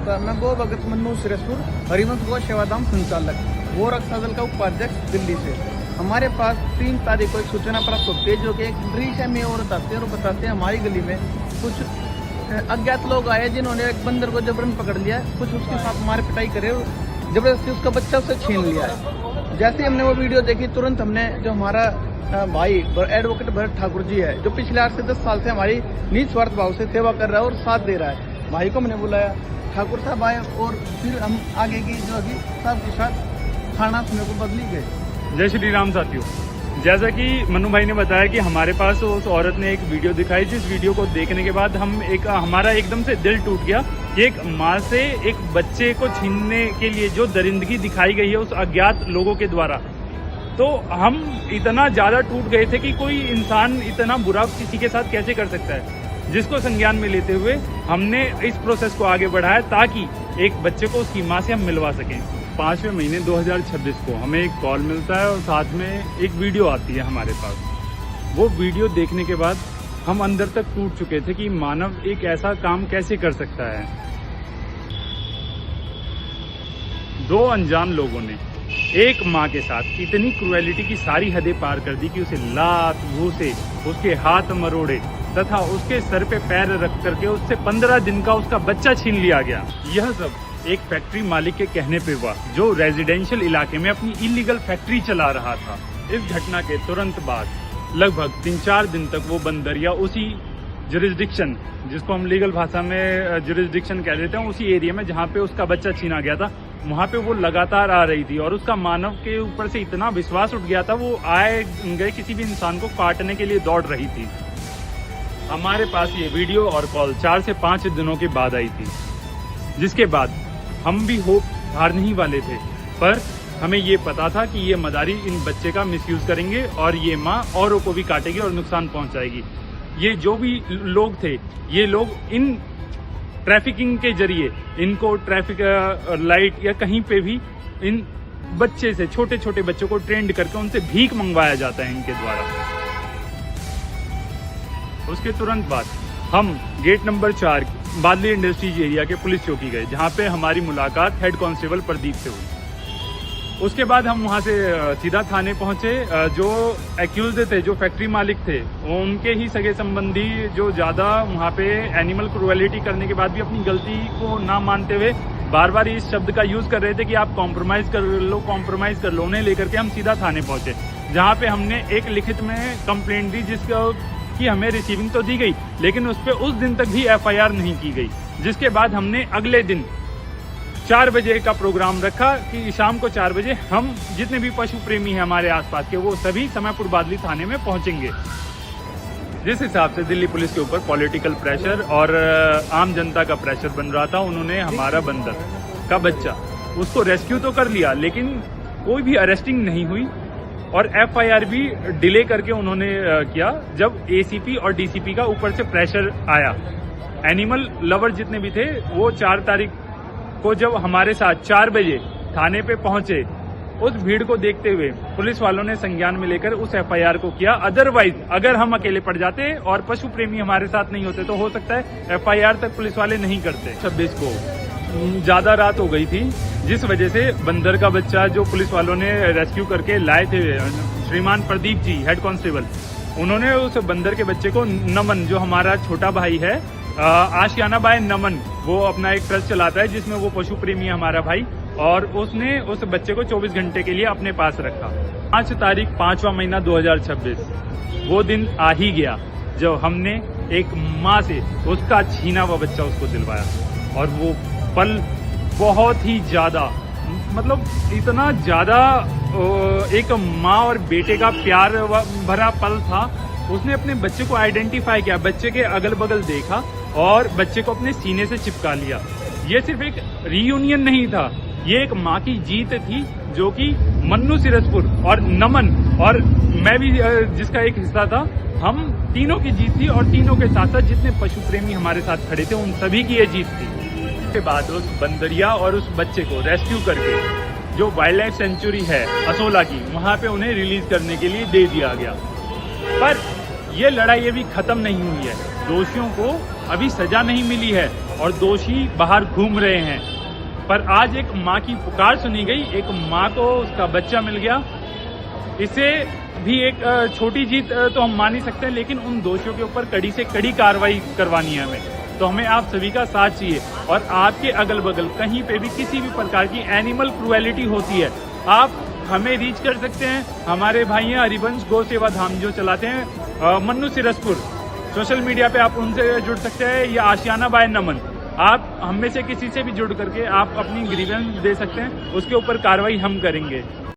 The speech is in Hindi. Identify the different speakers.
Speaker 1: माता। मैं गो भगत मन्नू सिरसपुर, हरिवंश गौ सेवाधाम संचालक, गो रक्षा दल का उपाध्यक्ष दिल्ली से। हमारे पास 3 तारीख को एक सूचना प्राप्त होती है जो कि एक दृश्य में औरत आते हैं और बताते हैं हमारी गली में कुछ अज्ञात लोग आए जिन्होंने एक बंदर को जबरन पकड़ लिया, कुछ उसके साथ मार पिटाई करे और जबरदस्ती उसका बच्चा उससे छीन लिया है। जैसे ही हमने वो वीडियो देखी तुरंत हमने जो हमारा भाई एडवोकेट भरत ठाकुर जी है जो पिछले 8 से 10 साल से हमारी निस्वार्थ भाव से सेवा कर रहा है और साथ दे रहा है, भाई को हमने बुलाया, ठाकुर साहब आए और फिर हम आगे की जो अभी सबके साथ थाना समय को बदली गए।
Speaker 2: जय श्री राम साथियों, जैसा कि मन्नू भाई ने बताया कि हमारे पास उस औरत ने एक वीडियो दिखाई, जिस वीडियो को देखने के बाद हमारा एकदम से दिल टूट गया कि एक माँ से एक बच्चे को छीनने के लिए जो दरिंदगी दिखाई गई है उस अज्ञात लोगों के द्वारा, तो हम इतना ज्यादा टूट गए थे कि कोई इंसान इतना बुरा किसी के साथ कैसे कर सकता है, जिसको संज्ञान में लेते हुए हमने इस प्रोसेस को आगे बढ़ाया ताकि एक बच्चे को उसकी माँ से हम मिलवा सकें। 5वें महीने 2026 को हमें एक कॉल मिलता है और साथ में एक वीडियो आती है हमारे पास। वो वीडियो देखने के बाद हम अंदर तक टूट चुके थे कि मानव एक ऐसा काम कैसे कर सकता है। 2 अनजान लोगों ने एक माँ के साथ इतनी क्रूएलिटी की सारी हदें पार कर दी कि उसे लात घूसे, उसके हाथ मरोड़े तथा उसके सर पे पैर रख करके उससे 15 दिन का उसका बच्चा छीन लिया गया। यह सब एक फैक्ट्री मालिक के कहने पे हुआ जो रेजिडेंशियल इलाके में अपनी इलीगल फैक्ट्री चला रहा था। इस घटना के तुरंत बाद लगभग 3-4 दिन तक वो बंदरिया उसी जुरिस्डिक्शन, जिसको हम लीगल भाषा में जुरिस्डिक्शन कह देते हैं, उसी एरिया में जहाँ पे उसका बच्चा छीना गया था, वहाँ पे वो लगातार आ रही थी और उसका मानव के ऊपर से इतना विश्वास उठ गया था, वो आए गए किसी भी इंसान को काटने के लिए दौड़ रही थी। हमारे पास ये वीडियो और कॉल 4 से 5 दिनों के बाद आई थी, जिसके बाद हम भी होप हारने ही वाले थे, पर हमें ये पता था कि ये मदारी इन बच्चे का मिसयूज करेंगे और ये माँ औरों को भी काटेगी और नुकसान पहुंचाएगी। ये जो भी लोग थे, ये लोग इन ट्रैफिकिंग के जरिए इनको ट्रैफिक लाइट या कहीं पे भी इन बच्चे से, छोटे छोटे बच्चों को ट्रेंड करके उनसे भीख मंगवाया जाता है इनके द्वारा। उसके तुरंत बाद हम गेट नंबर 4 बादली इंडस्ट्रीज एरिया के पुलिस चौकी गए, जहाँ पे हमारी मुलाकात हेड कांस्टेबल प्रदीप से हुई। उसके बाद हम वहाँ से सीधा थाने पहुँचे। जो एक्यूज थे, जो फैक्ट्री मालिक थे, उनके ही सगे संबंधी जो ज़्यादा वहाँ पे एनिमल क्रूएलिटी करने के बाद भी अपनी गलती को ना मानते हुए बार बार इस शब्द का यूज़ कर रहे थे कि आप कॉम्प्रोमाइज़ कर लो। उन्हें लेकर के हम सीधा थाने पहुँचे, जहाँ पे हमने एक लिखित में कंप्लेंट दी, जिसका कि हमें रिसीविंग तो दी गई लेकिन उस पर उस दिन तक भी FIR नहीं की गई। जिसके बाद हमने अगले दिन 4 बजे का प्रोग्राम रखा कि शाम को 4 बजे हम जितने भी पशु प्रेमी हैं हमारे आसपास के, वो सभी समयपुर बादली थाने में पहुंचेंगे। जिस हिसाब से दिल्ली पुलिस के ऊपर पॉलिटिकल प्रेशर और आम जनता का प्रेशर बन रहा था, उन्होंने हमारा बंदर का बच्चा उसको रेस्क्यू तो कर लिया, लेकिन कोई भी अरेस्टिंग नहीं हुई और FIR भी डिले करके उन्होंने किया। जब ACP और DCP का ऊपर से प्रेशर आया, एनिमल लवर जितने भी थे वो 4 तारीख को जब हमारे साथ 4 बजे थाने पे पहुंचे, उस भीड़ को देखते हुए पुलिस वालों ने संज्ञान में लेकर उस FIR को किया। अदरवाइज अगर हम अकेले पड़ जाते और पशु प्रेमी हमारे साथ नहीं होते तो हो सकता है FIR तक पुलिस वाले नहीं करते। 26 को ज्यादा रात हो गई थी, जिस वजह से बंदर का बच्चा जो पुलिस वालों ने रेस्क्यू करके लाए थे, श्रीमान प्रदीप जी हेड कांस्टेबल, उन्होंने उस बंदर के बच्चे को नमन, जो हमारा छोटा भाई है, आशियाना बाय नमन, वो अपना एक ट्रस्ट चलाता है जिसमें वो पशु प्रेमी है हमारा भाई, और उसने उस बच्चे को 24 घंटे के लिए अपने पास रखा। 5 तारीख 5वां महीना 2026 वो दिन आ ही गया जब हमने एक माँ से उसका छीना हुआ बच्चा उसको दिलवाया, और वो पल बहुत ही ज्यादा, मतलब इतना ज्यादा एक माँ और बेटे का प्यार भरा पल था। उसने अपने बच्चे को आइडेंटिफाई किया, बच्चे के अगल बगल देखा और बच्चे को अपने सीने से चिपका लिया। ये सिर्फ एक रीयूनियन नहीं था, ये एक माँ की जीत थी, जो कि मन्नू सिरसपुर और नमन और मैं भी जिसका एक हिस्सा था, हम तीनों की जीत थी। और तीनों के साथ साथ जितने पशु प्रेमी हमारे साथ खड़े थे, उन सभी की ये जीत थी। उसके बाद उस बंदरिया और उस बच्चे को रेस्क्यू करके जो वाइल्ड लाइफ सेंचुरी है असोला की, वहाँ पे उन्हें रिलीज करने के लिए दे दिया गया। पर ये लड़ाई अभी खत्म नहीं हुई है, दोषियों को अभी सजा नहीं मिली है और दोषी बाहर घूम रहे हैं। पर आज एक माँ की पुकार सुनी गई, एक माँ को उसका बच्चा मिल गया। इसे भी एक छोटी जीत तो हम मान ही सकते हैं, लेकिन उन दोषियों के ऊपर कड़ी से कड़ी कार्रवाई करवानी है हमें। तो हमें आप सभी का साथ चाहिए, और आपके अगल बगल कहीं पे भी किसी भी प्रकार की एनिमल क्रूएलिटी होती है, आप हमें रीच कर सकते हैं। हमारे भाई हैं हरिवंश गौ सेवा धाम जो चलाते हैं मन्नू सिरसपुर, सोशल मीडिया पे आप उनसे जुड़ सकते हैं, या आशियाना बाय नमन, आप हम में से किसी से भी जुड़ करके आप अपनी ग्रीवेंस दे सकते हैं, उसके ऊपर कार्रवाई हम करेंगे।